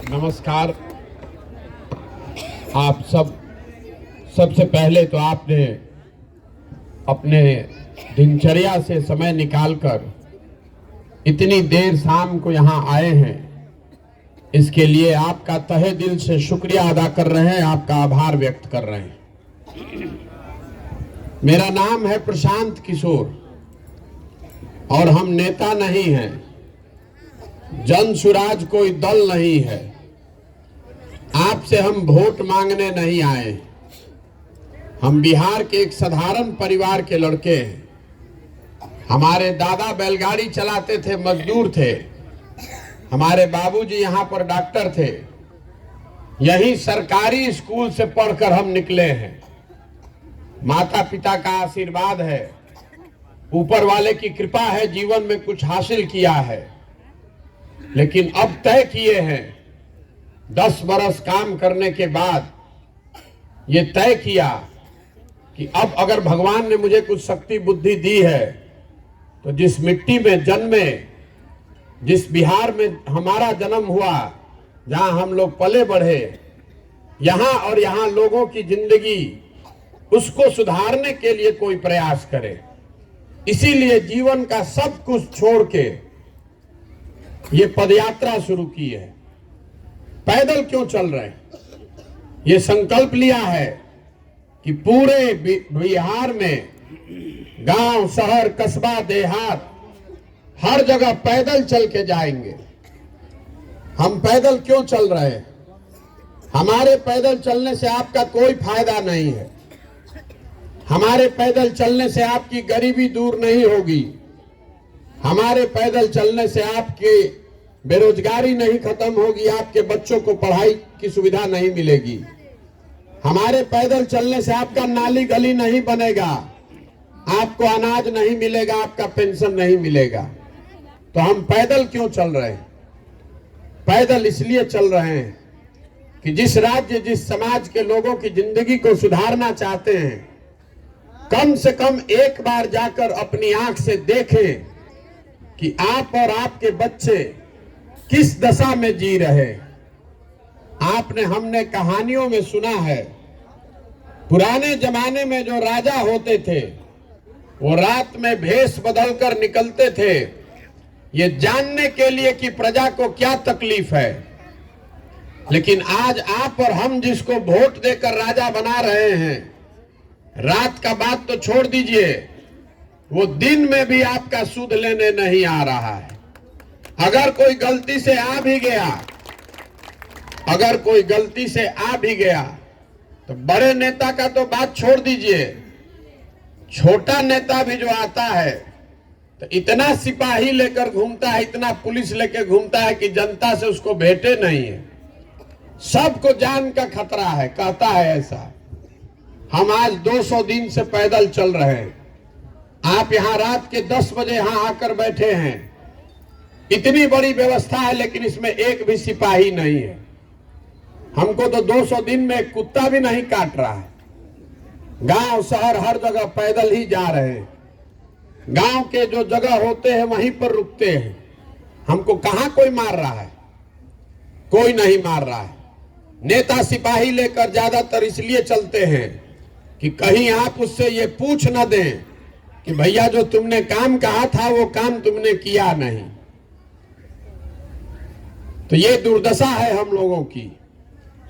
नमस्कार। आप सबसे पहले तो आपने अपने दिनचर्या से समय निकालकर इतनी देर शाम को यहाँ आए हैं, इसके लिए आपका तहे दिल से शुक्रिया अदा कर रहे हैं, आपका आभार व्यक्त कर रहे हैं। मेरा नाम है प्रशांत किशोर और हम नेता नहीं हैं, जन सुराज कोई दल नहीं है। आपसे हम वोट मांगने नहीं आए। हम बिहार के एक साधारण परिवार के लड़के हैं। हमारे दादा बैलगाड़ी चलाते थे, मजदूर थे। हमारे बाबूजी यहाँ पर डॉक्टर थे। यही सरकारी स्कूल से पढ़कर हम निकले हैं। माता पिता का आशीर्वाद है, ऊपर वाले की कृपा है, जीवन में कुछ हासिल किया है। लेकिन अब तय किए हैं, 10 बरस काम करने के बाद ये तय किया कि अब अगर भगवान ने मुझे कुछ शक्ति बुद्धि दी है तो जिस मिट्टी में जन्मे, जिस बिहार में हमारा जन्म हुआ, जहां हम लोग पले बढ़े, यहां और यहां लोगों की जिंदगी, उसको सुधारने के लिए कोई प्रयास करे। इसीलिए जीवन का सब कुछ छोड़ के ये पदयात्रा शुरू की है। पैदल क्यों चल रहे हैं? ये संकल्प लिया है कि पूरे बिहार में गांव, शहर, कस्बा, देहात, हर जगह पैदल चल के जाएंगे। हम पैदल क्यों चल रहे हैं? हमारे पैदल चलने से आपका कोई फायदा नहीं है। हमारे पैदल चलने से आपकी गरीबी दूर नहीं होगी। हमारे पैदल चलने से आपकी बेरोजगारी नहीं खत्म होगी, आपके बच्चों को पढ़ाई की सुविधा नहीं मिलेगी। हमारे पैदल चलने से आपका नाली गली नहीं बनेगा, आपको अनाज नहीं मिलेगा, आपका पेंशन नहीं मिलेगा। तो हम पैदल क्यों चल रहे हैं? पैदल इसलिए चल रहे हैं कि जिस राज्य, जिस समाज के लोगों की जिंदगी को सुधारना चाहते हैं, कम से कम एक बार जाकर अपनी आंख से देखें कि आप और आपके बच्चे किस दशा में जी रहे। हमने कहानियों में सुना है, पुराने जमाने में जो राजा होते थे वो रात में भेष बदलकर निकलते थे, ये जानने के लिए कि प्रजा को क्या तकलीफ है। लेकिन आज आप और हम जिसको वोट देकर राजा बना रहे हैं, रात का बात तो छोड़ दीजिए, वो दिन में भी आपका सूद लेने नहीं आ रहा है। अगर कोई गलती से आ भी गया, तो बड़े नेता का तो बात छोड़ दीजिए, छोटा नेता भी जो आता है तो इतना सिपाही लेकर घूमता है, इतना पुलिस लेकर घूमता है कि जनता से उसको भेंटे नहीं है। सबको जान का खतरा है, कहता है ऐसा। हम आज 200 दिन से पैदल चल रहे हैं। आप यहाँ रात के 10 बजे यहाँ आकर बैठे हैं। इतनी बड़ी व्यवस्था है, लेकिन इसमें एक भी सिपाही नहीं है। हमको तो 200 दिन में एक कुत्ता भी नहीं काट रहा है। गांव, शहर, हर जगह पैदल ही जा रहे हैं। गांव के जो जगह होते हैं वहीं पर रुकते हैं। हमको कहां कोई मार रहा है? कोई नहीं मार रहा है। नेता सिपाही लेकर ज्यादातर इसलिए चलते हैं कि कहीं आप उससे ये पूछ न दें कि भैया जो तुमने काम कहा था वो काम तुमने किया नहीं। तो ये दुर्दशा है हम लोगों की।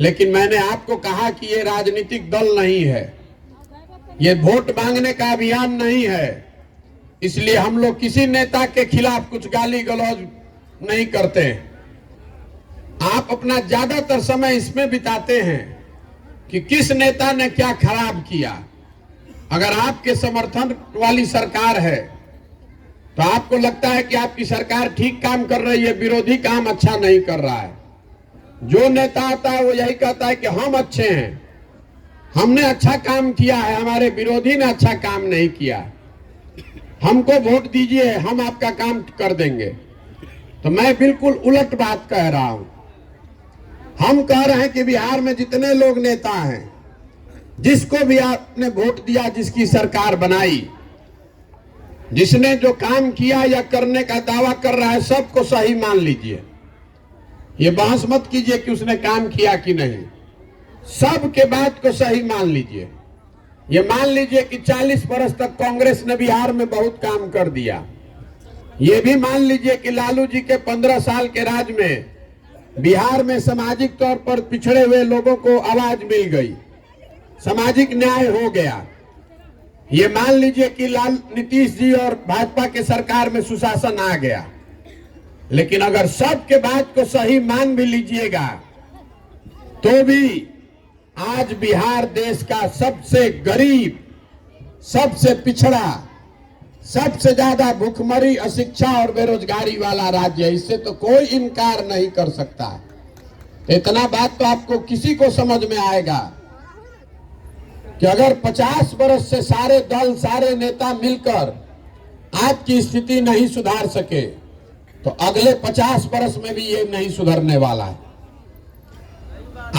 लेकिन मैंने आपको कहा कि ये राजनीतिक दल नहीं है, ये वोट मांगने का अभियान नहीं है। इसलिए हम लोग किसी नेता के खिलाफ कुछ गाली गलौज नहीं करते। आप अपना ज्यादातर समय इसमें बिताते हैं कि किस नेता ने क्या खराब किया। अगर आपके समर्थन वाली सरकार है तो आपको लगता है कि आपकी सरकार ठीक काम कर रही है, विरोधी काम अच्छा नहीं कर रहा है। जो नेता आता है वो यही कहता है कि हम अच्छे हैं, हमने अच्छा काम किया है, हमारे विरोधी ने अच्छा काम नहीं किया, हमको वोट दीजिए, हम आपका काम कर देंगे। तो मैं बिल्कुल उलट बात कह रहा हूं। हम कह रहे हैं कि बिहार में जितने लोग नेता हैं, जिसको भी आपने वोट दिया, जिसकी सरकार बनाई, जिसने जो काम किया या करने का दावा कर रहा है, सबको सही मान लीजिए। ये बहस मत कीजिए कि उसने काम किया कि नहीं। सबके बात को सही मान लीजिए। ये मान लीजिए कि 40 वर्ष तक कांग्रेस ने बिहार में बहुत काम कर दिया। ये भी मान लीजिए कि लालू जी के 15 साल के राज में बिहार में सामाजिक तौर पर पिछड़े हुए लोगों को आवाज मिल गई, सामाजिक न्याय हो गया। ये मान लीजिए कि नीतीश जी और भाजपा के सरकार में सुशासन आ गया। लेकिन अगर सबके बात को सही मान भी लीजिएगा तो भी आज बिहार देश का सबसे गरीब, सबसे पिछड़ा, सबसे ज्यादा भूखमरी, अशिक्षा और बेरोजगारी वाला राज्य है। इससे तो कोई इनकार नहीं कर सकता। इतना बात तो आपको किसी को समझ में आएगा कि अगर 50 वर्ष से सारे दल, सारे नेता मिलकर आपकी स्थिति नहीं सुधार सके तो अगले 50 वर्ष में भी ये नहीं सुधरने वाला है।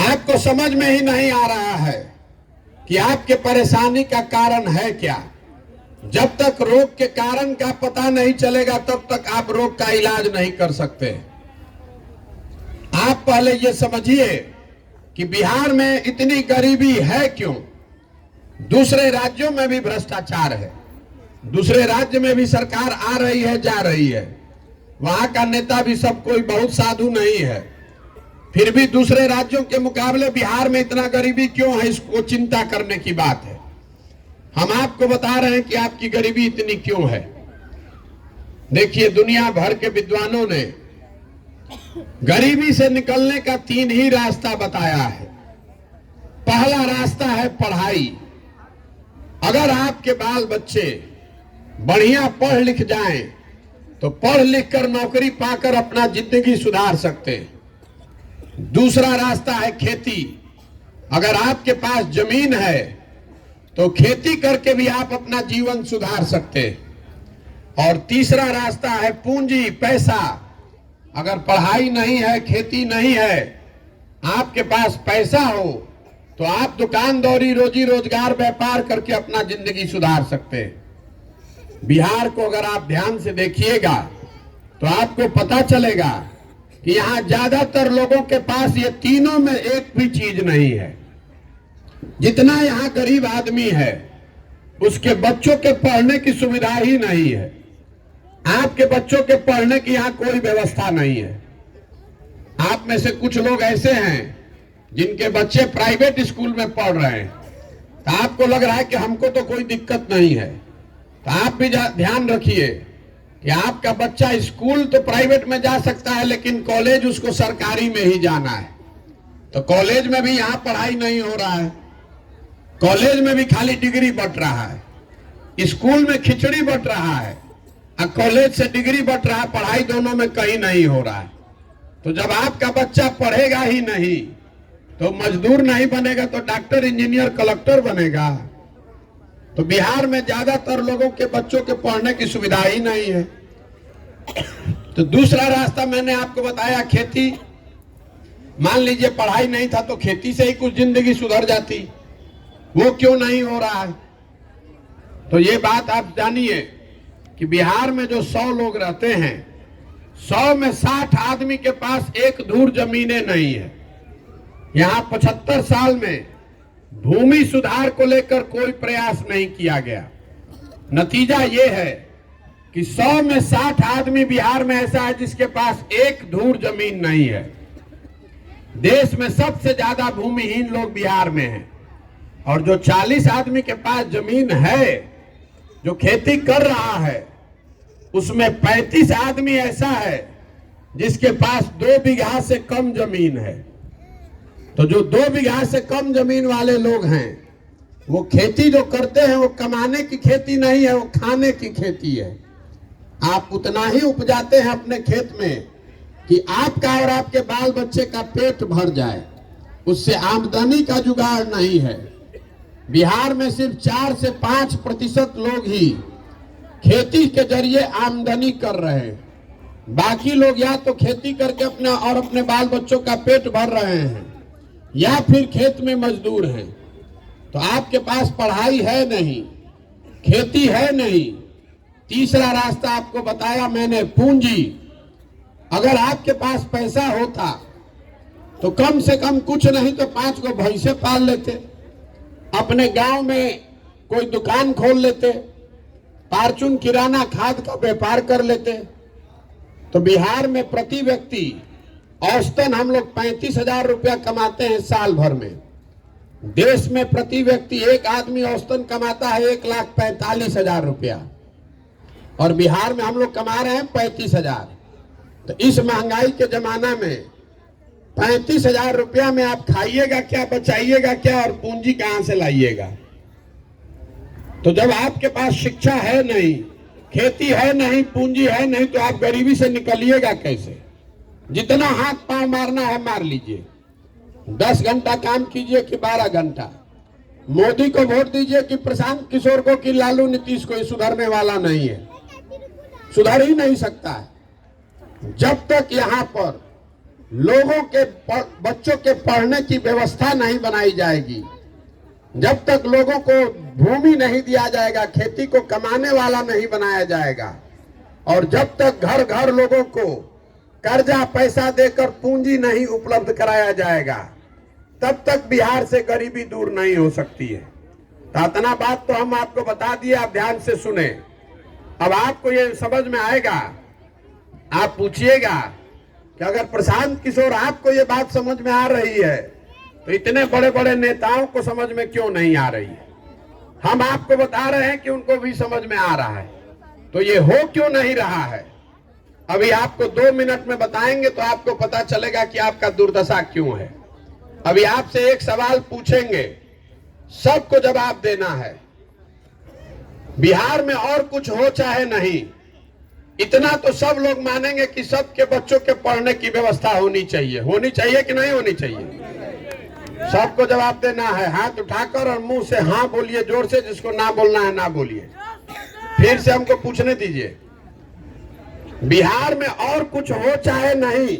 आपको समझ में ही नहीं आ रहा है कि आपके परेशानी का कारण है क्या। जब तक रोग के कारण का पता नहीं चलेगा तब तक आप रोग का इलाज नहीं कर सकते। आप पहले ये समझिए कि बिहार में इतनी गरीबी है क्यों। दूसरे राज्यों में भी भ्रष्टाचार है, दूसरे राज्य में भी सरकार आ रही है, जा रही है, वहां का नेता भी सब कोई बहुत साधु नहीं है। फिर भी दूसरे राज्यों के मुकाबले बिहार में इतना गरीबी क्यों है, इसको चिंता करने की बात है। हम आपको बता रहे हैं कि आपकी गरीबी इतनी क्यों है। देखिए, दुनिया भर के विद्वानों ने गरीबी से निकलने का 3 ही रास्ता बताया है। पहला रास्ता है पढ़ाई। अगर आपके बाल बच्चे बढ़िया पढ़ लिख जाएं तो पढ़ लिख कर नौकरी पाकर अपना जिंदगी सुधार सकते हैं। दूसरा रास्ता है खेती। अगर आपके पास जमीन है तो खेती करके भी आप अपना जीवन सुधार सकते हैं। और तीसरा रास्ता है पूंजी, पैसा। अगर पढ़ाई नहीं है, खेती नहीं है, आपके पास पैसा हो तो आप दुकानदारी, रोजी रोजगार, व्यापार करके अपना जिंदगी सुधार सकते हैं। बिहार को अगर आप ध्यान से देखिएगा तो आपको पता चलेगा कि यहां ज्यादातर लोगों के पास ये तीनों में एक भी चीज नहीं है। जितना यहां गरीब आदमी है उसके बच्चों के पढ़ने की सुविधा ही नहीं है। आपके बच्चों के पढ़ने की यहां कोई व्यवस्था नहीं है। आप में से कुछ लोग ऐसे हैं जिनके बच्चे प्राइवेट स्कूल में पढ़ रहे हैं, तो आपको लग रहा है कि हमको तो कोई दिक्कत नहीं है। तो आप भी ध्यान रखिए कि आपका बच्चा स्कूल तो प्राइवेट में जा सकता है लेकिन कॉलेज उसको सरकारी में ही जाना है। तो कॉलेज में भी यहाँ पढ़ाई नहीं हो रहा है, कॉलेज में भी खाली डिग्री बंट रहा है, स्कूल में खिचड़ी बंट रहा है और कॉलेज से डिग्री बंट रहा है, पढ़ाई दोनों में कहीं नहीं हो रहा है। तो जब आपका बच्चा पढ़ेगा ही नहीं तो मजदूर नहीं बनेगा तो डॉक्टर, इंजीनियर, कलेक्टर बनेगा। तो बिहार में ज्यादातर लोगों के बच्चों के पढ़ने की सुविधा ही नहीं है। तो दूसरा रास्ता मैंने आपको बताया, खेती। मान लीजिए पढ़ाई नहीं था तो खेती से ही कुछ जिंदगी सुधर जाती, वो क्यों नहीं हो रहा है। तो ये बात आप जानिए कि बिहार में जो 100 लोग रहते हैं, 100 में 60 आदमी के पास एक धूर जमीनें नहीं है। यहाँ 75 साल में भूमि सुधार को लेकर कोई प्रयास नहीं किया गया। नतीजा ये है कि 100 में 60 आदमी बिहार में ऐसा है जिसके पास एक धूर जमीन नहीं है। देश में सबसे ज्यादा भूमिहीन लोग बिहार में हैं। और जो 40 आदमी के पास जमीन है, जो खेती कर रहा है, उसमें 35 आदमी ऐसा है जिसके पास 2 बीघा से कम जमीन है। तो जो 2 बीघा से कम जमीन वाले लोग हैं वो खेती जो करते हैं वो कमाने की खेती नहीं है, वो खाने की खेती है। आप उतना ही उपजाते हैं अपने खेत में कि आपका और आपके बाल बच्चे का पेट भर जाए, उससे आमदनी का जुगाड़ नहीं है। बिहार में सिर्फ 4 से 5% लोग ही खेती के जरिए आमदनी कर रहे हैं। बाकी लोग या तो खेती करके अपना और अपने बाल बच्चों का पेट भर रहे हैं या फिर खेत में मजदूर हैं। तो आपके पास पढ़ाई है नहीं, खेती है नहीं। तीसरा रास्ता आपको बताया मैंने, पूंजी। अगर आपके पास पैसा होता तो कम से कम कुछ नहीं तो 5 को भैंसे पाल लेते, अपने गांव में कोई दुकान खोल लेते, फार्चून किराना खाद का व्यापार कर लेते। तो बिहार में प्रति व्यक्ति औसतन हम लोग 35,000 रुपया कमाते हैं साल भर में। देश में प्रति व्यक्ति एक आदमी औसतन कमाता है 1,45,000 रुपया, और बिहार में हम लोग कमा रहे हैं 35,000। तो इस महंगाई के जमाना में 35,000 रुपया में आप खाइएगा क्या, बचाइएगा क्या, और पूंजी कहां से लाइएगा? तो जब आपके पास शिक्षा है नहीं, खेती है नहीं, पूंजी है नहीं, तो आप गरीबी से निकलिएगा कैसे? जितना हाथ पांव मारना है मार लीजिए, 10 घंटा काम कीजिए कि 12 घंटा। मोदी को वोट दीजिए कि प्रशांत किशोर को कि लालू नीतीश को, ये सुधरने वाला नहीं है, सुधर ही नहीं सकता है। जब तक यहाँ पर लोगों के बच्चों के पढ़ने की व्यवस्था नहीं बनाई जाएगी, जब तक लोगों को भूमि नहीं दिया जाएगा, खेती को कमाने वाला नहीं बनाया जाएगा, और जब तक घर घर लोगों को कर्जा पैसा देकर पूंजी नहीं उपलब्ध कराया जाएगा, तब तक बिहार से गरीबी दूर नहीं हो सकती है। तो इतना बात तो हम आपको बता दिए, आप ध्यान से सुने। अब आपको ये समझ में आएगा, आप पूछिएगा कि अगर प्रशांत किशोर आपको ये बात समझ में आ रही है तो इतने बड़े बड़े नेताओं को समझ में क्यों नहीं आ रही है? हम आपको बता रहे हैं कि उनको भी समझ में आ रहा है, तो ये हो क्यों नहीं रहा है? अभी आपको 2 मिनट में बताएंगे तो आपको पता चलेगा कि आपका दुर्दशा क्यों है। अभी आपसे एक सवाल पूछेंगे, सबको जवाब देना है। बिहार में और कुछ हो चाहे नहीं, इतना तो सब लोग मानेंगे कि सबके बच्चों के पढ़ने की व्यवस्था होनी चाहिए। होनी चाहिए कि नहीं होनी चाहिए? सबको जवाब देना है, हाथ उठाकर और मुंह से हाँ बोलिए जोर से, जिसको ना बोलना है ना बोलिए। फिर से हमको पूछने दीजिए, बिहार में और कुछ हो चाहे नहीं,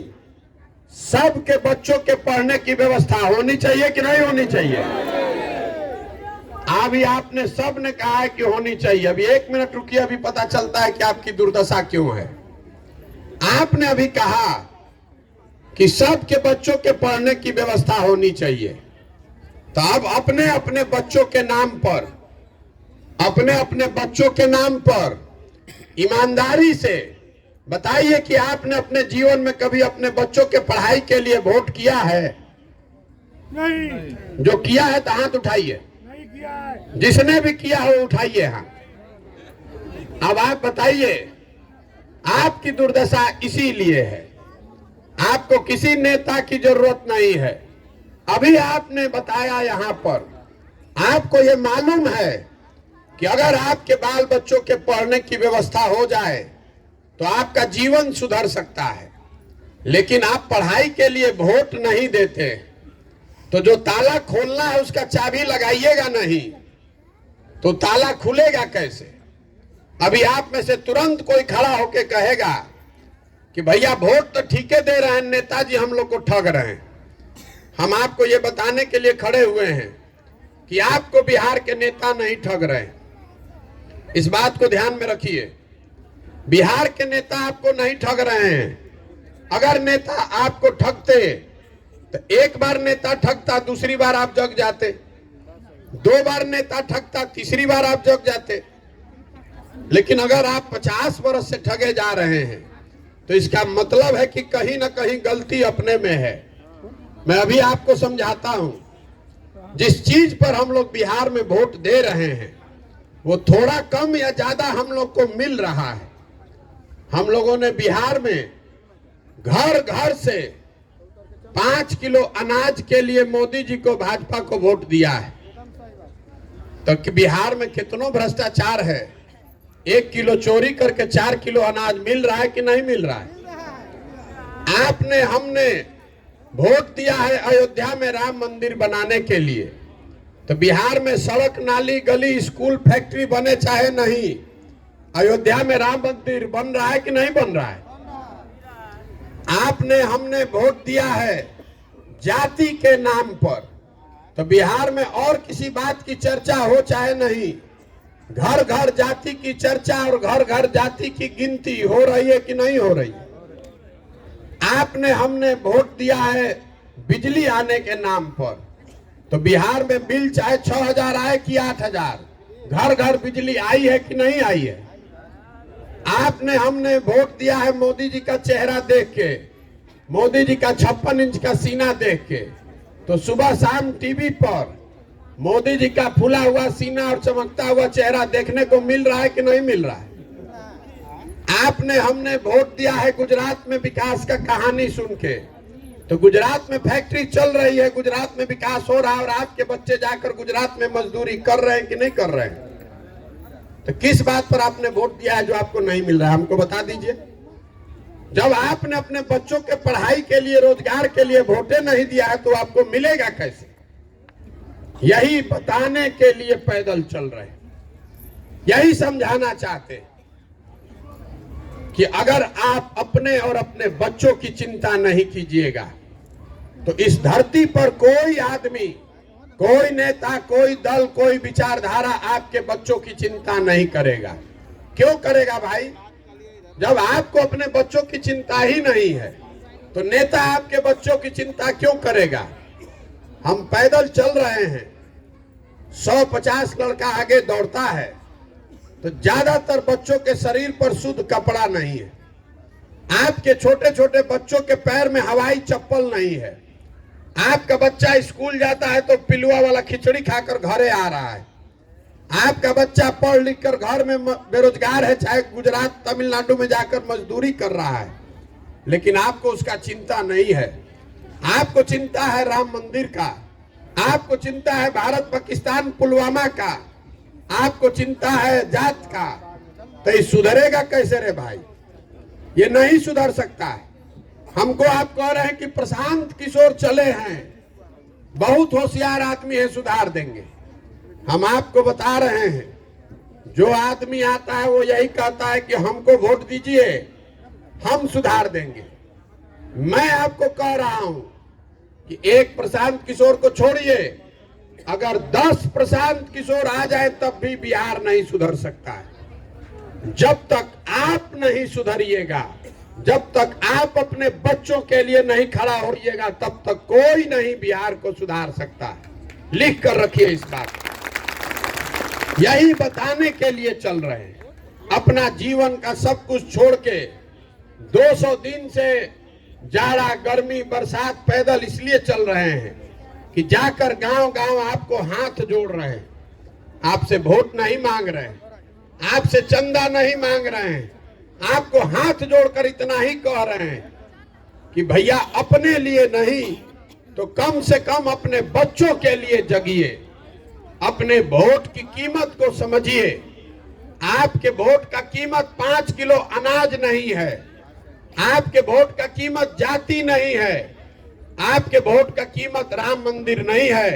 सबके बच्चों के पढ़ने की व्यवस्था होनी चाहिए कि नहीं होनी चाहिए? अभी आपने सब ने कहा है कि होनी चाहिए। अभी 1 मिनट रुकिए, अभी पता चलता है कि आपकी दुर्दशा क्यों है। आपने अभी कहा कि सबके बच्चों के पढ़ने की व्यवस्था होनी चाहिए, तो अब अपने अपने बच्चों के नाम पर, अपने अपने बच्चों के नाम पर ईमानदारी से बताइए कि आपने अपने जीवन में कभी अपने बच्चों के पढ़ाई के लिए वोट किया है? नहीं। जो किया है तो हाथ उठाइए, नहीं किया है। जिसने भी किया हो उठाइए हाथ। अब आप बताइए, आपकी दुर्दशा इसीलिए है, आपको किसी नेता की जरूरत नहीं है। अभी आपने बताया यहाँ पर, आपको ये मालूम है कि अगर आपके बाल बच्चों के पढ़ने की व्यवस्था हो जाए तो आपका जीवन सुधर सकता है, लेकिन आप पढ़ाई के लिए वोट नहीं देते, तो जो ताला खोलना है उसका चाबी लगाइएगा नहीं, तो ताला खुलेगा कैसे? अभी आप में से तुरंत कोई खड़ा होके कहेगा कि भैया वोट तो ठीक है दे रहे हैं, नेताजी हम लोग को ठग रहे हैं। हम आपको ये बताने के लिए खड़े हुए हैं कि आपको बिहार के नेता नहीं ठग रहे हैं। इस बात को ध्यान में रखिए, बिहार के नेता आपको नहीं ठग रहे हैं। अगर नेता आपको ठगते तो एक बार नेता ठगता, दूसरी बार आप जग जाते, 2 बार नेता ठगता, तीसरी बार आप जग जाते। लेकिन अगर आप 50 वर्ष से ठगे जा रहे हैं तो इसका मतलब है कि कहीं ना कहीं गलती अपने में है। मैं अभी आपको समझाता हूं, जिस चीज पर हम लोग बिहार में वोट दे रहे हैं वो थोड़ा कम या ज्यादा हम लोग को मिल रहा है। हम लोगों ने बिहार में घर घर से 5 किलो अनाज के लिए मोदी जी को, भाजपा को वोट दिया है। तो बिहार में कितना भ्रष्टाचार है, 1 किलो चोरी करके 4 किलो अनाज मिल रहा है कि नहीं मिल रहा है? आपने, हमने वोट दिया है अयोध्या में राम मंदिर बनाने के लिए, तो बिहार में सड़क, नाली, गली, स्कूल, फैक्ट्री बने चाहे नहीं, अयोध्या में राम मंदिर बन रहा है कि नहीं बन रहा है? आपने, हमने वोट दिया है जाति के नाम पर, तो बिहार में और किसी बात की चर्चा हो चाहे नहीं, घर घर जाति की चर्चा और घर घर जाति की गिनती हो रही है कि नहीं हो रही? आपने, हमने वोट दिया है बिजली आने के नाम पर। तो बिहार में बिल चाहे 6,000 आए कि 8,000, घर घर बिजली आई है कि नहीं आई है? आपने हमने वोट दिया है मोदी जी का चेहरा देख के, मोदी जी का 56 इंच का सीना देख के। तो सुबह शाम टीवी पर मोदी जी का फूला हुआ सीना और चमकता हुआ चेहरा देखने को मिल रहा है कि नहीं मिल रहा है? आपने हमने वोट दिया है गुजरात में विकास का कहानी सुन के। तो गुजरात में फैक्ट्री चल रही है, गुजरात में विकास हो रहा है, और आपके बच्चे जाकर गुजरात में मजदूरी कर रहे हैं कि नहीं कर रहे हैं? तो किस बात पर आपने वोट दिया है जो आपको नहीं मिल रहा है? हमको बता दीजिए। जब आपने अपने बच्चों के पढ़ाई के लिए, रोजगार के लिए वोटे नहीं दिया है तो आपको मिलेगा कैसे? यही बताने के लिए पैदल चल रहे हैं, यही समझाना चाहते हैं कि अगर आप अपने और अपने बच्चों की चिंता नहीं कीजिएगा तो इस धरती पर कोई आदमी, कोई नेता, कोई दल, कोई विचारधारा आपके बच्चों की चिंता नहीं करेगा। क्यों करेगा भाई? जब आपको अपने बच्चों की चिंता ही नहीं है तो नेता आपके बच्चों की चिंता क्यों करेगा? हम पैदल चल रहे हैं, 150 लड़का आगे दौड़ता है, तो ज्यादातर बच्चों के शरीर पर शुद्ध कपड़ा नहीं है। आपके छोटे छोटे बच्चों के पैर में हवाई चप्पल नहीं है। आपका बच्चा स्कूल जाता है तो पिलुआ वाला खिचड़ी खाकर घरे आ रहा है। आपका बच्चा पढ़ लिख कर घर में बेरोजगार है, चाहे गुजरात तमिलनाडु में जाकर मजदूरी कर रहा है, लेकिन आपको उसका चिंता नहीं है। आपको चिंता है राम मंदिर का, आपको चिंता है भारत पाकिस्तान पुलवामा का, आपको चिंता है जात का। तो ये सुधरेगा कैसे रे भाई? ये नहीं सुधर सकता है। हमको आप कह रहे हैं कि प्रशांत किशोर चले हैं, बहुत होशियार आदमी है, सुधार देंगे। हम आपको बता रहे हैं, जो आदमी आता है वो यही कहता है कि हमको वोट दीजिए, हम सुधार देंगे। मैं आपको कह रहा हूं कि एक प्रशांत किशोर को छोड़िए, अगर 10 प्रशांत किशोर आ जाए तब भी बिहार नहीं सुधर सकता है। जब तक आप नहीं सुधरिएगा, जब तक आप अपने बच्चों के लिए नहीं खड़ा होइएगा, तब तक कोई नहीं बिहार को सुधार सकता। लिख कर रखिए इस बात को। यही बताने के लिए चल रहे हैं। अपना जीवन का सब कुछ छोड़ के 200 दिन से जाड़ा, गर्मी, बरसात पैदल इसलिए चल रहे हैं कि जाकर गांव गांव आपको हाथ जोड़ रहे हैं। आपसे वोट नहीं मांग रहे हैं, आपसे चंदा नहीं मांग रहे हैं, आपको हाथ जोड़कर इतना ही कह रहे हैं कि भैया अपने लिए नहीं तो कम से कम अपने बच्चों के लिए जगिए, अपने वोट की कीमत को समझिए। आपके वोट का कीमत 5 किलो अनाज नहीं है, आपके वोट का कीमत जाति नहीं है, आपके वोट का कीमत राम मंदिर नहीं है,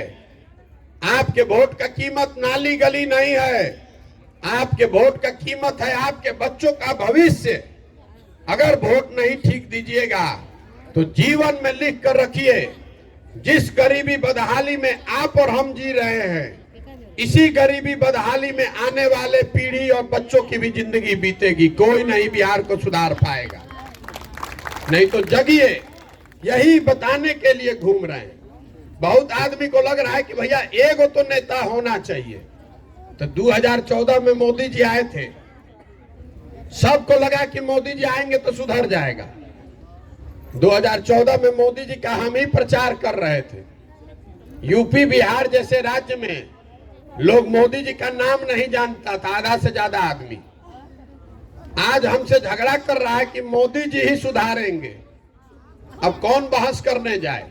आपके वोट का कीमत नाली गली नहीं है, आपके वोट का कीमत है आपके बच्चों का भविष्य। अगर वोट नहीं ठीक दीजिएगा तो जीवन में लिख कर रखिए, जिस गरीबी बदहाली में आप और हम जी रहे हैं, इसी गरीबी बदहाली में आने वाले पीढ़ी और बच्चों की भी जिंदगी बीतेगी। कोई नहीं बिहार को सुधार पाएगा। नहीं तो जगिए, यही बताने के लिए घूम रहे हैं। बहुत आदमी को लग रहा है कि भैया एगो तो नेता होना चाहिए। तो 2014 में मोदी जी आए थे, सबको लगा कि मोदी जी आएंगे तो सुधर जाएगा। 2014 में मोदी जी का हम ही प्रचार कर रहे थे। यूपी बिहार जैसे राज्य में लोग मोदी जी का नाम नहीं जानता था, आधा से ज्यादा आदमी। आज हमसे झगड़ा कर रहा है कि मोदी जी ही सुधारेंगे। अब कौन बहस करने जाए?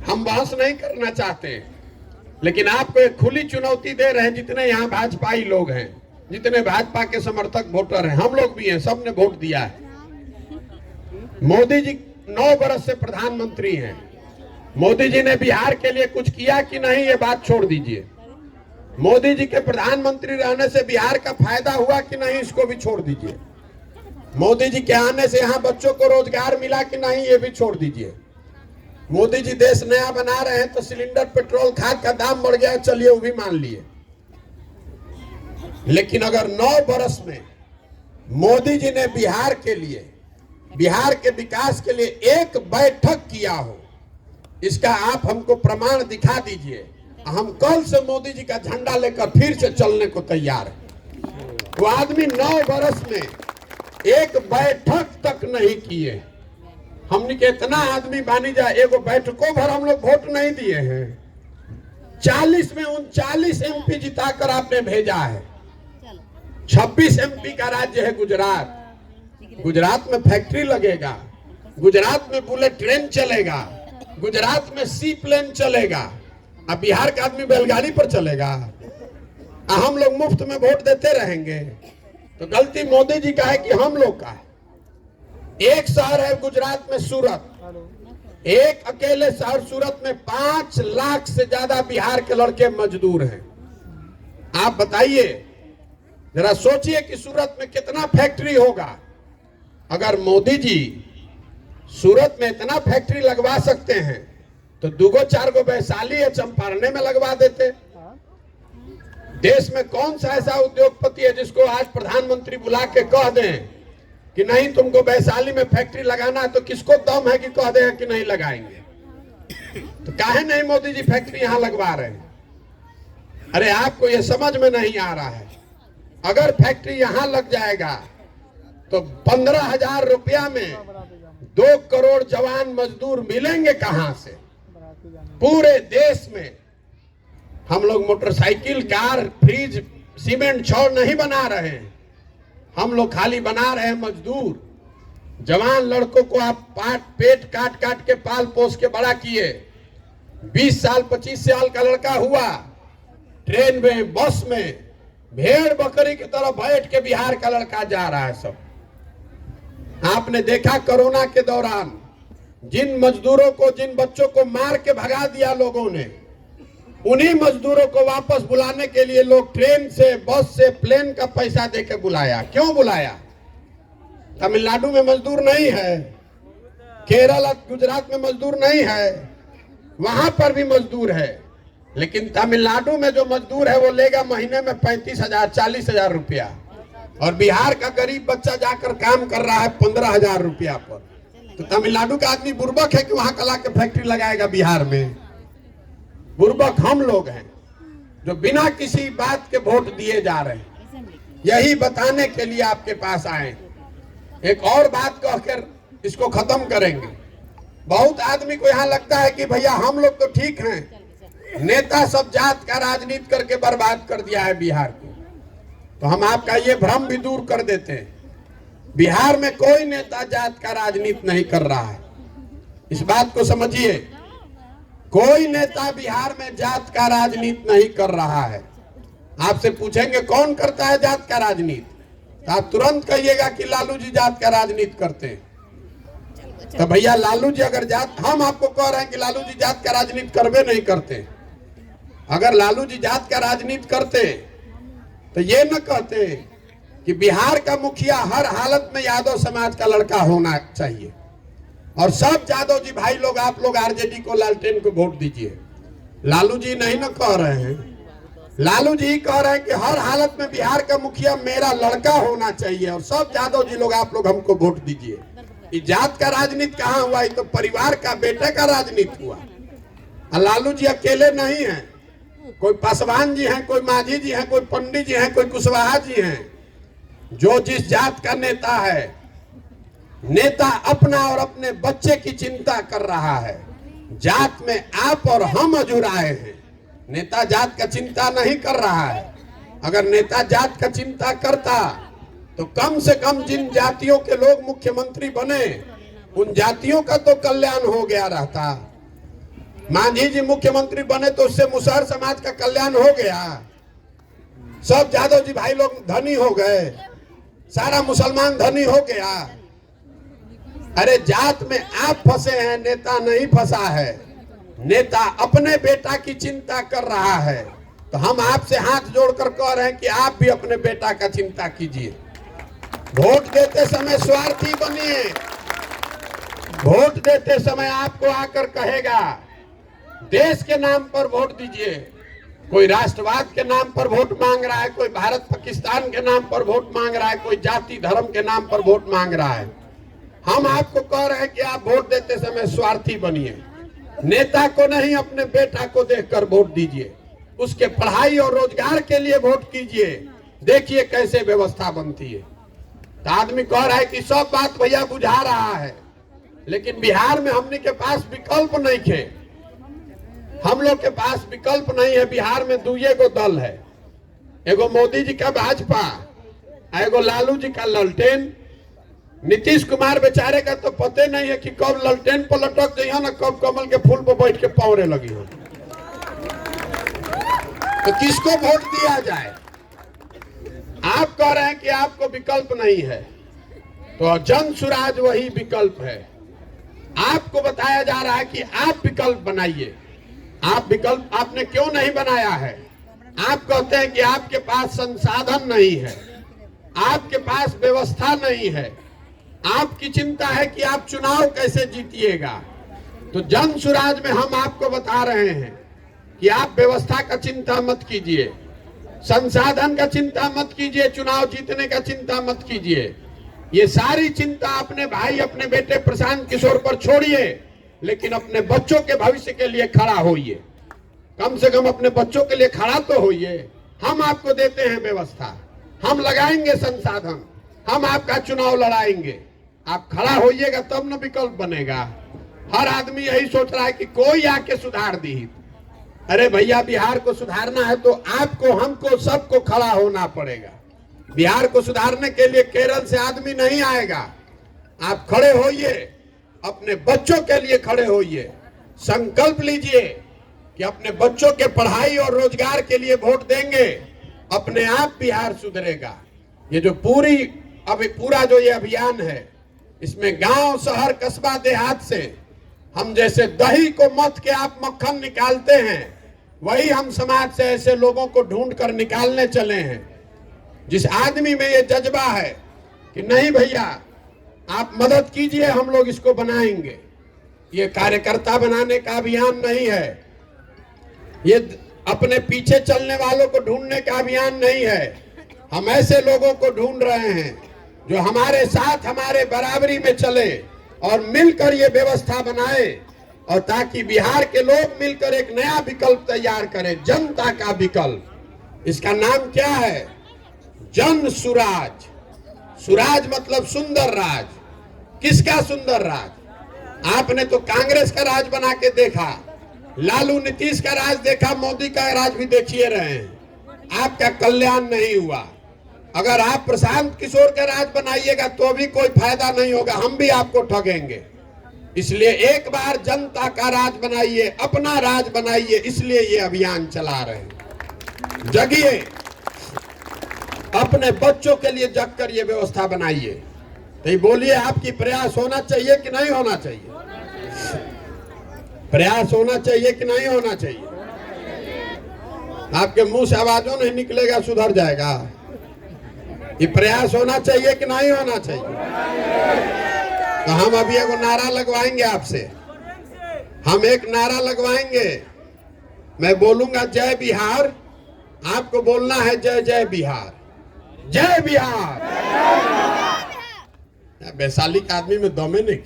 हम बहस नहीं करना चाहते, लेकिन आपको एक खुली चुनौती दे रहे हैं। जितने यहाँ भाजपाई लोग हैं, जितने भाजपा के समर्थक वोटर हैं, हम लोग भी हैं, सबने वोट दिया है। मोदी जी 9 बरस से प्रधानमंत्री हैं। मोदी जी ने बिहार के लिए कुछ किया कि नहीं, ये बात छोड़ दीजिए। मोदी जी के प्रधानमंत्री रहने से बिहार का फायदा हुआ कि नहीं, इसको भी छोड़ दीजिए। मोदी जी के आने से यहाँ बच्चों को रोजगार मिला कि नहीं, ये भी छोड़ दीजिए। मोदी जी देश नया बना रहे हैं तो सिलेंडर पेट्रोल खाद का दाम बढ़ गया, चलिए वो भी मान लिए। लेकिन अगर 9 बरस में मोदी जी ने बिहार के लिए बिहार के विकास के लिए एक बैठक किया हो, इसका आप हमको प्रमाण दिखा दीजिए। हम कल से मोदी जी का झंडा लेकर फिर से चलने को तैयार है। वो आदमी 9 वर्ष में एक बैठक तक नहीं किए। हमने के इतना आदमी बानी जाए, एगो बैठकों भर हम लोग वोट नहीं दिए हैं। 40 में 39 MP जिताकर आपने भेजा है। 26 MP का राज्य है गुजरात। गुजरात में फैक्ट्री लगेगा, गुजरात में बुलेट ट्रेन चलेगा, गुजरात में सी प्लेन चलेगा। अब बिहार का आदमी बैलगाड़ी पर चलेगा। हम लोग मुफ्त में वोट देते रहेंगे। तो गलती मोदी जी का है कि हम लोग का है। एक शहर है गुजरात में सूरत, एक अकेले शहर सूरत में 5 लाख से ज्यादा बिहार के लड़के मजदूर हैं। आप बताइए, जरा सोचिए कि सूरत में कितना फैक्ट्री होगा। अगर मोदी जी सूरत में इतना फैक्ट्री लगवा सकते हैं तो 2-4 गो वैशाली या चंपारने में लगवा देते। देश में कौन सा ऐसा उद्योगपति है जिसको आज प्रधानमंत्री बुला के कह दें कि नहीं तुमको वैशाली में फैक्ट्री लगाना है, तो किसको दम है कि कह दें कि नहीं लगाएंगे? तो काहे नहीं मोदी जी फैक्ट्री यहां लगवा रहे हैं? अरे आपको ये समझ में नहीं आ रहा है। अगर फैक्ट्री यहां लग जाएगा तो 15,000 रुपया में 2 करोड़ जवान मजदूर मिलेंगे कहां से? पूरे देश में हम लोग मोटरसाइकिल, कार, फ्रिज, सीमेंट, छड़ नहीं बना रहे हैं। हम लोग खाली बना रहे हैं मजदूर। जवान लड़कों को आप पेट काट काट के पाल पोस के बड़ा किए। 20 साल 25 साल का लड़का हुआ, ट्रेन में, बस में भेड़ बकरी की तरह बैठ के बिहार का लड़का जा रहा है। सब आपने देखा कोरोना के दौरान जिन मजदूरों को, जिन बच्चों को मार के भगा दिया लोगों ने, उन्हीं मजदूरों को वापस बुलाने के लिए लोग ट्रेन से, बस से, प्लेन का पैसा देके बुलाया। क्यों बुलाया? तमिलनाडु में मजदूर नहीं है, केरल, गुजरात में मजदूर नहीं है, वहां पर भी मजदूर है। लेकिन तमिलनाडु में जो मजदूर है वो लेगा महीने में 35,000, 40,000 रुपया, और बिहार का गरीब बच्चा जाकर काम कर रहा है 15,000 रुपया पर। तो तमिलनाडु का आदमी बुर्बक है कि वहां कला के फैक्ट्री लगाएगा बिहार में? बुर्बक हम लोग हैं जो बिना किसी बात के वोट दिए जा रहे हैं। यही बताने के लिए आपके पास आए। एक और बात कहकर इसको खत्म करेंगे। बहुत आदमी को यहाँ लगता है कि भैया हम लोग तो ठीक हैं, नेता सब जात का राजनीति करके बर्बाद कर दिया है बिहार को। तो हम आपका ये भ्रम भी दूर कर देते हैं। बिहार में कोई नेता जात का राजनीति नहीं कर रहा है, इस बात को समझिए। कोई नेता बिहार में जात का राजनीति नहीं कर रहा है। आपसे पूछेंगे कौन करता है जात का राजनीति, तो आप तुरंत कहिएगा कि लालू जी जात का राजनीति करते हैं। तो भैया लालू जी अगर जात, हम आपको कह रहे हैं कि लालू जी जात का राजनीति करवे नहीं करते। अगर लालू जी जात का राजनीति करते तो ये न कहते कि बिहार का मुखिया हर हालत में यादव समाज का लड़का होना चाहिए, और सब यादव जी भाई लोग, आप लोग आरजेडी को, लालटेन को वोट दीजिए। लालू जी नहीं न कह रहे हैं, लालू जी कह रहे हैं कि हर हालत में बिहार का मुखिया मेरा लड़का होना चाहिए, और सब यादव जी लोग, आप लोग हमको वोट दीजिए। ये जात का राजनीति कहाँ हुआ? ये तो परिवार का, बेटे का राजनीति हुआ। और लालू जी अकेले नहीं हैं, कोई पासवान जी हैं, कोई माझी जी हैं, कोई पंडित जी हैं, कोई कुशवाहा जी हैं। जो जिस जात का नेता है, नेता अपना और अपने बच्चे की चिंता कर रहा है। जात में आप और हम अजुराए हैं, नेता जात का चिंता नहीं कर रहा है। अगर नेता जात का चिंता करता तो कम से कम जिन जातियों के लोग मुख्यमंत्री बने, उन जातियों का तो कल्याण हो गया रहता। मांझी जी मुख्यमंत्री बने तो उससे मुसहर समाज का कल्याण हो गया। सब यादव जी भाई लोग धनी हो गए, सारा मुसलमान धनी हो गया। अरे जात में आप फंसे हैं, नेता नहीं फंसा है। नेता अपने बेटा की चिंता कर रहा है। तो हम आपसे हाथ जोड़कर कह रहे हैं कि आप भी अपने बेटा का चिंता कीजिए। वोट देते समय स्वार्थी बनिए। वोट देते समय आपको आकर कहेगा देश के नाम पर वोट दीजिए। कोई राष्ट्रवाद के नाम पर वोट मांग रहा है, कोई भारत पाकिस्तान के नाम पर वोट मांग रहा है, कोई जाति धर्म के नाम पर वोट मांग रहा है। हम आपको कह रहे हैं कि आप वोट देते समय स्वार्थी बनिए, नेता को नहीं अपने बेटा को देखकर वोट दीजिए, उसके पढ़ाई और रोजगार के लिए वोट कीजिए। देखिए कैसे व्यवस्था बनती है। तो आदमी कह रहा है कि सब बात भैया बुझा रहा है, लेकिन बिहार में हमने के पास विकल्प नहीं थे। हम लोग के पास विकल्प नहीं है। बिहार में दुए गो दल है, एगो मोदी जी का भाजपा, एगो लालू जी का ललटेन। नीतीश कुमार बेचारे का तो पते नहीं है कि कब ललटेन पर लटक गई ना कब कमल के फूल पर बैठ के पौरे लगी हो। तो किसको वोट दिया जाए? आप कह रहे हैं कि आपको विकल्प नहीं है, तो जन सुराज वही विकल्प है। आपको बताया जा रहा है कि आप विकल्प बनाइए। आप विकल्प आपने क्यों नहीं बनाया है? आप कहते हैं कि आपके पास संसाधन नहीं है, आपके पास व्यवस्था नहीं है, आपकी चिंता है कि आप चुनाव कैसे जीतिएगा। तो जन सुराज में हम आपको बता रहे हैं कि आप व्यवस्था का चिंता मत कीजिए, संसाधन का चिंता मत कीजिए, चुनाव जीतने का चिंता मत कीजिए। ये सारी चिंता अपने भाई अपने बेटे प्रशांत किशोर पर छोड़िए, लेकिन अपने बच्चों के भविष्य के लिए खड़ा होइए। कम से कम अपने बच्चों के लिए खड़ा तो होइए। हम आपको देते हैं व्यवस्था, हम लगाएंगे संसाधन, हम आपका चुनाव लड़ाएंगे। आप खड़ा होइएगा तब न विकल्प बनेगा। हर आदमी यही सोच रहा है कि कोई आके सुधार दी। अरे भैया, बिहार को सुधारना है तो आपको, हमको, सबको खड़ा होना पड़ेगा। बिहार को सुधारने के लिए केरल से आदमी नहीं आएगा। आप खड़े होइए, अपने बच्चों के लिए खड़े होइए। संकल्प लीजिए कि अपने बच्चों के पढ़ाई और रोजगार के लिए वोट देंगे, अपने आप बिहार सुधरेगा। ये जो पूरा जो ये अभियान है, इसमें गांव, शहर, कस्बा, देहात से हम जैसे दही को मथ के आप मक्खन निकालते हैं, वही हम समाज से ऐसे लोगों को ढूंढ कर निकालने चले हैं। जिस आदमी में ये जज्बा है कि नहीं भैया आप मदद कीजिए, हम लोग इसको बनाएंगे। ये कार्यकर्ता बनाने का अभियान नहीं है, ये अपने पीछे चलने वालों को ढूंढने का अभियान नहीं है। हम ऐसे लोगों को ढूंढ रहे हैं जो हमारे साथ, हमारे बराबरी में चले और मिलकर ये व्यवस्था बनाए, और ताकि बिहार के लोग मिलकर एक नया विकल्प तैयार करें, जनता का विकल्प। इसका नाम क्या है? जन सुराज। सुराज मतलब सुंदर राज। किसका सुंदर राज? आपने तो कांग्रेस का राज बना के देखा, लालू नीतीश का राज देखा, मोदी का राज भी देखिए रहे हैं। आपका कल्याण नहीं हुआ। अगर आप प्रशांत किशोर का राज बनाइएगा तो भी कोई फायदा नहीं होगा, हम भी आपको ठगेंगे। इसलिए एक बार जनता का राज बनाइए, अपना राज बनाइए। इसलिए ये अभियान चला रहे हैं। जगिए, अपने बच्चों के लिए जग कर ये व्यवस्था बनाइए। तो बोलिए, आपकी प्रयास होना चाहिए कि नहीं होना चाहिए? प्रयास होना चाहिए कि नहीं होना चाहिए? आपके मुंह से आवाजों नहीं निकलेगा, सुधर जाएगा। ये प्रयास होना चाहिए कि नहीं होना चाहिए? तो हम अभी एक नारा लगवाएंगे आपसे। हम एक नारा लगवाएंगे। मैं बोलूंगा जय बिहार, आपको बोलना है जय जय बिहार। जय बिहार। वैशाली का आदमी में दमे नहीं।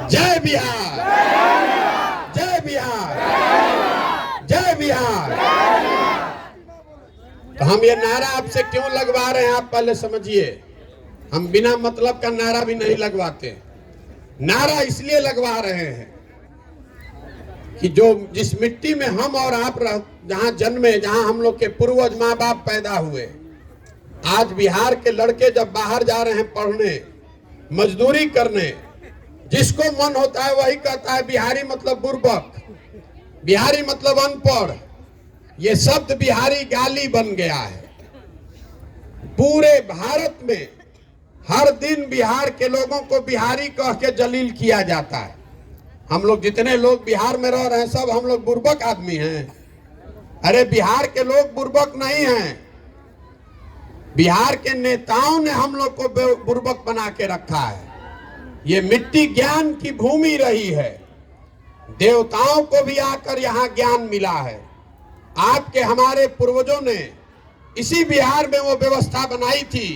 जय बिहार, जय बिहार, जय बिहार। तो हम ये नारा आपसे क्यों लगवा रहे हैं, आप पहले समझिए। हम बिना मतलब का नारा भी नहीं लगवाते। नारा इसलिए लगवा रहे हैं कि जिस मिट्टी में हम और आप जहां जन्मे, जहां हम लोग के पूर्वज माँ बाप पैदा हुए, आज बिहार के लड़के जब बाहर जा रहे हैं पढ़ने, मजदूरी करने, जिसको मन होता है वही कहता है बिहारी मतलब बुर्बक, बिहारी मतलब अनपढ़। ये शब्द बिहारी गाली बन गया है। पूरे भारत में हर दिन बिहार के लोगों को बिहारी कह के जलील किया जाता है। हम लोग जितने लोग बिहार में रह रहे हैं, सब हम लोग बुर्बक आदमी हैं। अरे बिहार के लोग बुर्बक नहीं हैं, बिहार के नेताओं ने हम लोग को बुर्बक बना के रखा है। ये मिट्टी ज्ञान की भूमि रही है, देवताओं को भी आकर यहाँ ज्ञान मिला है। आपके हमारे पूर्वजों ने इसी बिहार में वो व्यवस्था बनाई थी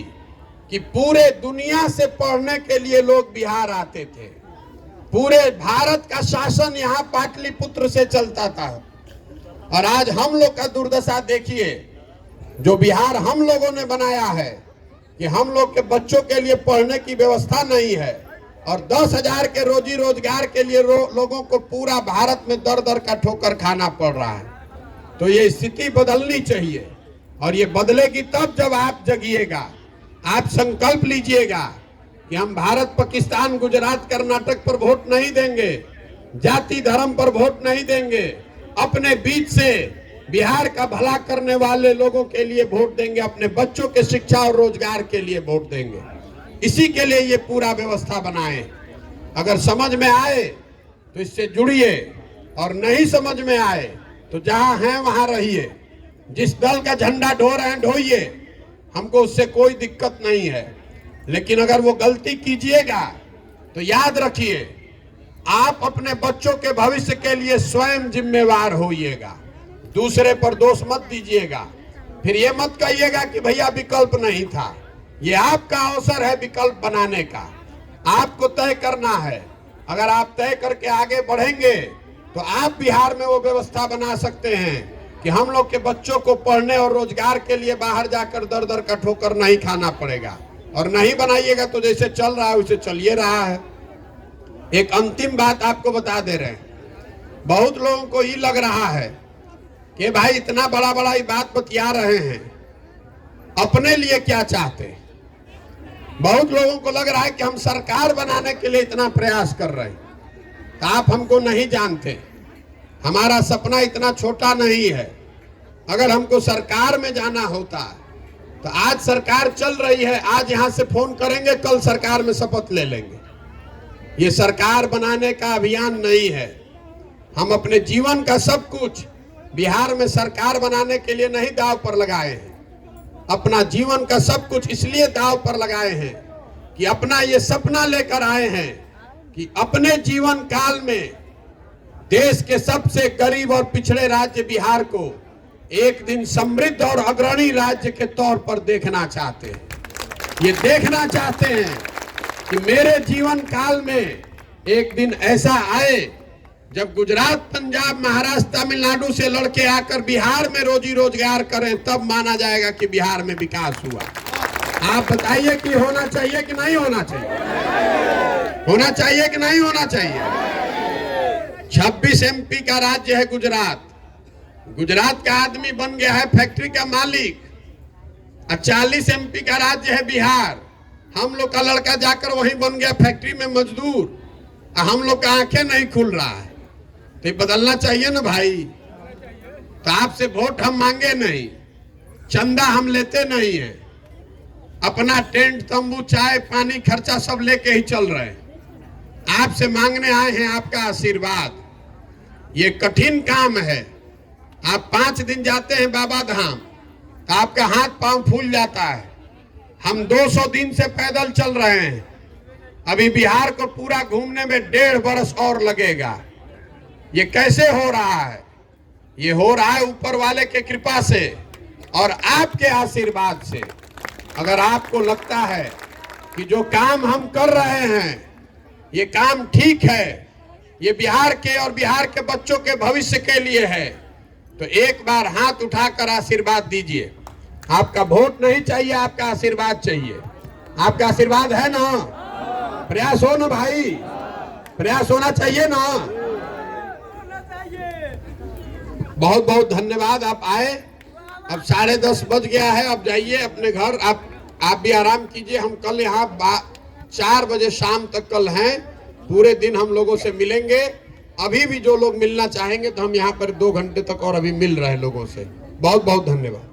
कि पूरे दुनिया से पढ़ने के लिए लोग बिहार आते थे। पूरे भारत का शासन यहाँ पाटलिपुत्र से चलता था। और आज हम लोग का दुर्दशा देखिए, जो बिहार हम लोगों ने बनाया है कि हम लोग के बच्चों के लिए पढ़ने की व्यवस्था नहीं है और 10,000 के रोजी रोजगार के लिए लोगों को पूरा भारत में दर दर का ठोकर खाना पड़ रहा है। तो ये स्थिति बदलनी चाहिए और ये बदलेगी तब जब आप जगिएगा, आप संकल्प लीजिएगा कि हम भारत, पाकिस्तान, गुजरात, कर्नाटक पर वोट नहीं देंगे, जाति धर्म पर वोट नहीं देंगे, अपने बीच से बिहार का भला करने वाले लोगों के लिए वोट देंगे, अपने बच्चों के शिक्षा और रोजगार के लिए वोट देंगे। इसी के लिए ये पूरा व्यवस्था बनाए। अगर समझ में आए तो इससे जुड़िए और नहीं समझ में आए तो जहां हैं वहां रहिए। जिस दल का झंडा ढो रहे हैं ढोइए, हमको उससे कोई दिक्कत नहीं है। लेकिन अगर वो गलती कीजिएगा तो याद रखिए, आप अपने बच्चों के भविष्य के लिए स्वयं जिम्मेवार होइएगा, दूसरे पर दोष मत दीजिएगा। फिर ये मत कहिएगा कि भैया विकल्प नहीं था। ये आपका अवसर है विकल्प बनाने का, आपको तय करना है। अगर आप तय करके आगे बढ़ेंगे तो आप बिहार में वो व्यवस्था बना सकते हैं कि हम लोग के बच्चों को पढ़ने और रोजगार के लिए बाहर जाकर दर दर का ठोकर नहीं खाना पड़ेगा। और नहीं बनाइएगा तो जैसे चल रहा है वैसे चलिए रहा है। एक अंतिम बात आपको बता दे रहे हैं, बहुत लोगों को ये लग रहा है कि भाई इतना बड़ा बड़ा ये बात बतिया रहे हैं, अपने लिए क्या चाहते हैं। बहुत लोगों को लग रहा है कि हम सरकार बनाने के लिए इतना प्रयास कर रहे हैं। तो आप हमको नहीं जानते, हमारा सपना इतना छोटा नहीं है। अगर हमको सरकार में जाना होता तो आज सरकार चल रही है, आज यहां से फोन करेंगे, कल सरकार में शपथ ले लेंगे। ये सरकार बनाने का अभियान नहीं है। हम अपने जीवन का सब कुछ बिहार में सरकार बनाने के लिए नहीं दांव पर लगाए हैं। अपना जीवन का सब कुछ इसलिए दांव पर लगाए हैं कि अपना ये सपना लेकर आए हैं कि अपने जीवन काल में देश के सबसे गरीब और पिछड़े राज्य बिहार को एक दिन समृद्ध और अग्रणी राज्य के तौर पर देखना चाहते हैं। ये देखना चाहते हैं कि मेरे जीवन काल में एक दिन ऐसा आए जब गुजरात, पंजाब, महाराष्ट्र, तमिलनाडु से लड़के आकर बिहार में रोजी रोजगार करें, तब माना जाएगा कि बिहार में विकास हुआ। आप बताइए कि होना चाहिए कि नहीं होना चाहिए? होना चाहिए कि नहीं होना चाहिए? 26 MP का राज्य है गुजरात। गुजरात का आदमी बन गया है फैक्ट्री का मालिक। 40 MP का राज्य है बिहार। हम लोग का लड़का जाकर वहीं बन गया फैक्ट्री में मजदूर। हम लोग का आंखें नहीं खुल रहा है। तो ये बदलना चाहिए ना भाई। तो आपसे वोट हम मांगे नहीं, चंदा हम लेते नहीं है, अपना टेंट, तंबू, चाय, पानी, खर्चा सब लेके ही चल रहे हैं। आपसे मांगने आए हैं आपका आशीर्वाद। ये कठिन काम है। आप 5 दिन जाते हैं बाबा धाम तो आपका हाथ पांव फूल जाता है। हम 200 दिन से पैदल चल रहे हैं। अभी बिहार को पूरा घूमने में 1.5 बरस और लगेगा। ये कैसे हो रहा है? ये हो रहा है ऊपर वाले के कृपा से और आपके आशीर्वाद से। अगर आपको लगता है कि जो काम हम कर रहे हैं ये काम ठीक है, ये बिहार के और बिहार के बच्चों के भविष्य के लिए है, तो एक बार हाथ उठाकर आशीर्वाद दीजिए। आपका वोट नहीं चाहिए, आपका आशीर्वाद चाहिए। आपका आशीर्वाद है ना? प्रयास हो ना भाई, प्रयास होना चाहिए ना। बहुत बहुत धन्यवाद, आप आए। अब 10:30 बज गया है, अब जाइए अपने घर। आप भी आराम कीजिए। हम कल यहाँ 4 बजे शाम तक कल हैं। पूरे दिन हम लोगों से मिलेंगे। अभी भी जो लोग मिलना चाहेंगे तो हम यहाँ पर 2 घंटे तक और अभी मिल रहे हैं लोगों से। बहुत बहुत धन्यवाद।